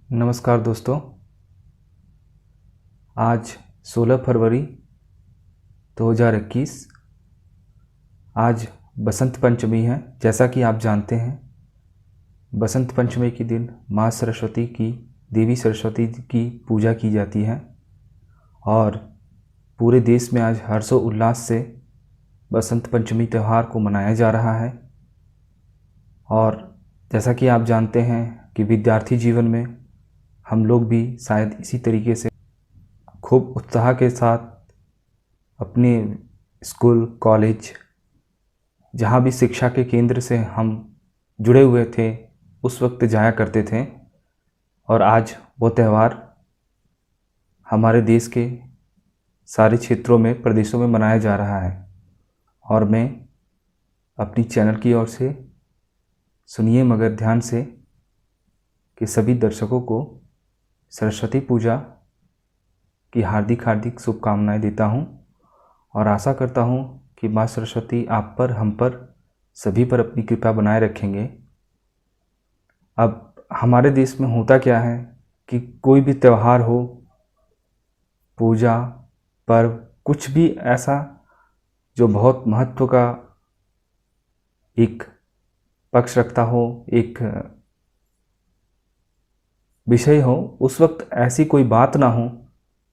नमस्कार दोस्तों। आज 16 फरवरी 2021। आज बसंत पंचमी है। जैसा कि आप जानते हैं, बसंत पंचमी के दिन माँ सरस्वती की, देवी सरस्वती की पूजा की जाती है और पूरे देश में आज हर्षोल्लास से बसंत पंचमी त्यौहार को मनाया जा रहा है। और जैसा कि आप जानते हैं कि विद्यार्थी जीवन में हम लोग भी शायद इसी तरीके से खूब उत्साह के साथ अपने स्कूल, कॉलेज, जहाँ भी शिक्षा के केंद्र से हम जुड़े हुए थे उस वक्त जाया करते थे। और आज वो त्यौहार हमारे देश के सारे क्षेत्रों में, प्रदेशों में मनाया जा रहा है। और मैं अपनी चैनल की ओर से, सुनिए मगर ध्यान से, कि सभी दर्शकों को सरस्वती पूजा की हार्दिक हार्दिक शुभकामनाएं देता हूं और आशा करता हूं कि माँ सरस्वती आप पर, हम पर, सभी पर अपनी कृपा बनाए रखेंगे। अब हमारे देश में होता क्या है कि कोई भी त्यौहार हो, पूजा, पर्व, कुछ भी ऐसा जो बहुत महत्व का एक पक्ष रखता हो, एक विषय हो, उस वक्त ऐसी कोई बात ना हो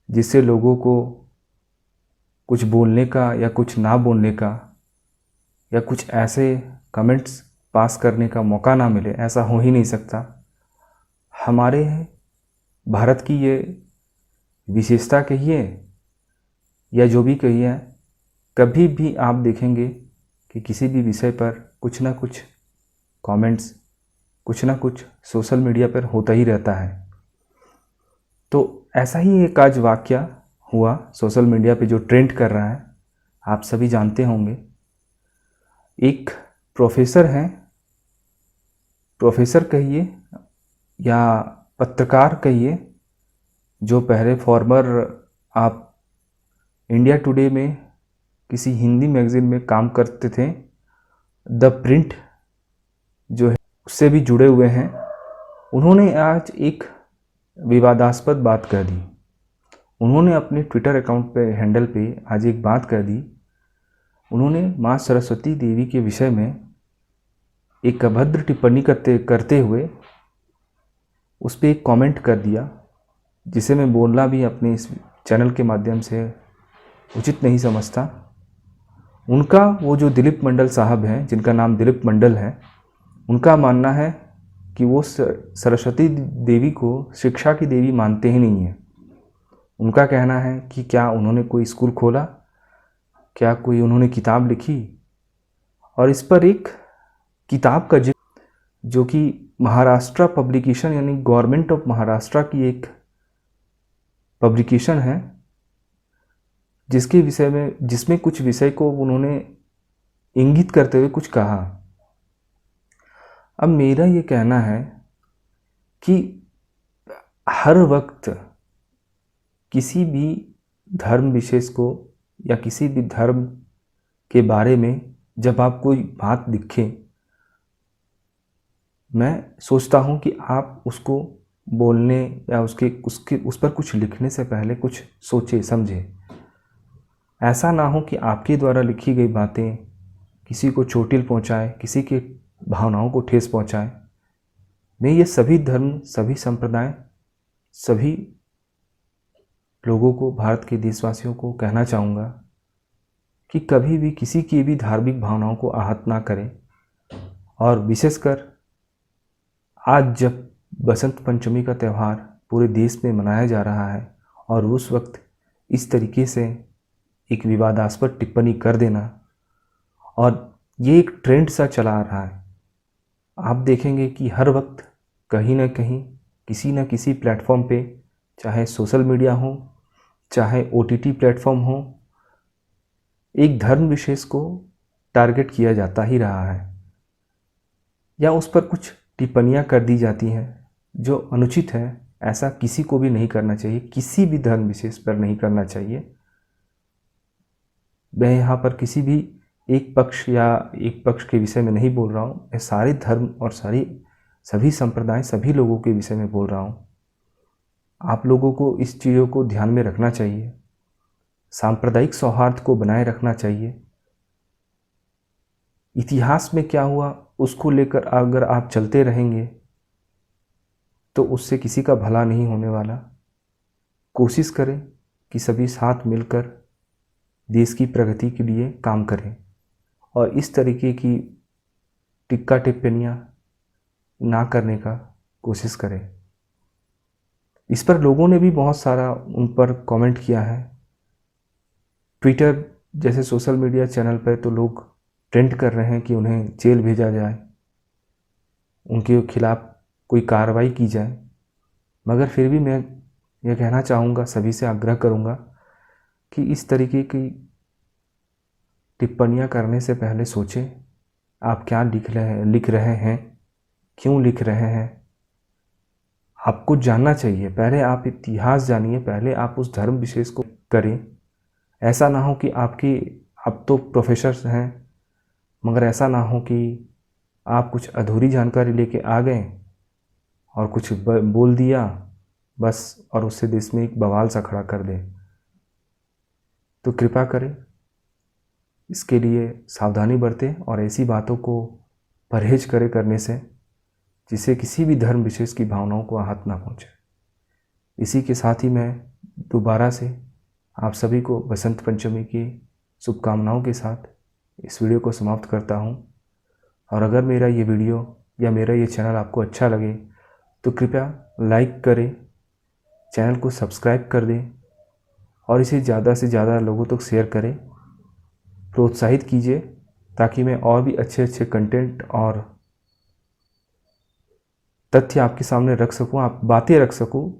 जिससे लोगों को कुछ बोलने का या कुछ ना बोलने का या कुछ ऐसे कमेंट्स पास करने का मौका ना मिले। ऐसा हो ही नहीं सकता। हमारे भारत की ये विशेषता कहिए या जो भी कहिए, कभी भी आप देखेंगे कि किसी भी विषय पर कुछ ना कुछ कमेंट्स, कुछ ना कुछ सोशल मीडिया पर होता ही रहता है। तो ऐसा ही एक आज वाकया हुआ सोशल मीडिया पे जो ट्रेंड कर रहा है, आप सभी जानते होंगे। एक प्रोफेसर हैं, प्रोफेसर कहिए या पत्रकार कहिए, जो पहले फॉर्मर आप इंडिया टुडे में किसी हिंदी मैगज़ीन में काम करते थे, द प्रिंट जो है उससे भी जुड़े हुए हैं। उन्होंने आज एक विवादास्पद बात कह दी। उन्होंने अपने ट्विटर अकाउंट पे, हैंडल पे आज एक बात कह दी। उन्होंने माँ सरस्वती देवी के विषय में एक अभद्र टिप्पणी करते हुए उस पर एक कमेंट कर दिया, जिसे मैं बोलना भी अपने इस चैनल के माध्यम से उचित नहीं समझता। उनका वो जो दिलीप मंडल साहब हैं, जिनका नाम दिलीप मंडल है, उनका मानना है कि वो सरस्वती देवी को शिक्षा की देवी मानते ही नहीं हैं। उनका कहना है कि क्या उन्होंने कोई स्कूल खोला, क्या कोई उन्होंने किताब लिखी। और इस पर एक किताब का जिक्र, जो कि महाराष्ट्र पब्लिकेशन यानी गवर्नमेंट ऑफ महाराष्ट्र की एक पब्लिकेशन है, जिसके विषय में, जिसमें कुछ विषय को उन्होंने इंगित करते हुए कुछ कहा। अब मेरा ये कहना है कि हर वक्त किसी भी धर्म विशेष को या किसी भी धर्म के बारे में जब आप कोई बात दिखे, मैं सोचता हूँ कि आप उसको बोलने या उस पर कुछ लिखने से पहले कुछ सोचे समझे। ऐसा ना हो कि आपके द्वारा लिखी गई बातें किसी को चोटिल पहुँचाए, किसी के भावनाओं को ठेस पहुँचाए। मैं ये सभी धर्म, सभी संप्रदाय, सभी लोगों को, भारत के देशवासियों को कहना चाहूँगा कि कभी भी किसी की भी धार्मिक भावनाओं को आहत ना करें। और विशेषकर आज जब बसंत पंचमी का त्यौहार पूरे देश में मनाया जा रहा है और उस वक्त इस तरीके से एक विवादास्पद टिप्पणी कर देना, और ये एक ट्रेंड सा चला आ रहा है। आप देखेंगे कि हर वक्त कहीं ना कहीं, किसी न किसी प्लेटफॉर्म पे, चाहे सोशल मीडिया हो, चाहे OTT प्लेटफॉर्म हो, एक धर्म विशेष को टारगेट किया जाता ही रहा है या उस पर कुछ टिप्पणियां कर दी जाती हैं जो अनुचित है। ऐसा किसी को भी नहीं करना चाहिए, किसी भी धर्म विशेष पर नहीं करना चाहिए। मैं यहाँ पर किसी भी एक पक्ष के विषय में नहीं बोल रहा हूँ। मैं सारे धर्म और सभी संप्रदाय, सभी लोगों के विषय में बोल रहा हूँ आप लोगों को इस चीज़ों को ध्यान में रखना चाहिए। सांप्रदायिक सौहार्द को बनाए रखना चाहिए। इतिहास में क्या हुआ उसको लेकर अगर आप चलते रहेंगे तो उससे किसी का भला नहीं होने वाला। कोशिश करें कि सभी साथ मिलकर देश की प्रगति के लिए काम करें और इस तरीके की टिक्का टिप्पणियाँ ना करने का कोशिश करें। इस पर लोगों ने भी बहुत सारा उन पर कमेंट किया है। ट्विटर जैसे सोशल मीडिया चैनल पर तो लोग ट्रेंड कर रहे हैं कि उन्हें जेल भेजा जाए, उनके खिलाफ कोई कार्रवाई की जाए। मगर फिर भी मैं ये कहना चाहूँगा, सभी से आग्रह करूँगा कि इस तरीके की टिप्पणियाँ करने से पहले सोचें आप क्या लिख रहे हैं, क्यों लिख रहे हैं। आपको जानना चाहिए, पहले आप इतिहास जानिए, पहले आप उस धर्म विशेष को करें। ऐसा ना हो कि आप तो प्रोफेसर हैं, मगर ऐसा ना हो कि आप कुछ अधूरी जानकारी लेके आ गए और कुछ बोल दिया बस, और उससे देश में एक बवाल सा खड़ा कर दें। तो कृपा करें इसके लिए सावधानी बरतें और ऐसी बातों को परहेज करें करने से, जिससे किसी भी धर्म विशेष की भावनाओं को आहत ना पहुंचे। इसी के साथ ही मैं दोबारा से आप सभी को बसंत पंचमी की शुभकामनाओं के साथ इस वीडियो को समाप्त करता हूं। और अगर मेरा ये वीडियो या मेरा ये चैनल आपको अच्छा लगे तो कृपया लाइक करें, चैनल को सब्सक्राइब कर दें और इसे ज़्यादा से ज़्यादा लोगों तक शेयर करें, प्रोत्साहित कीजिए ताकि मैं और भी अच्छे अच्छे कंटेंट और तथ्य आपके सामने रख सकूं, आप बातें रख सकूं।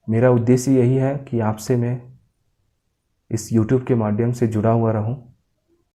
मेरा उद्देश्य यही है कि आपसे मैं इस YouTube के माध्यम से जुड़ा हुआ रहूं।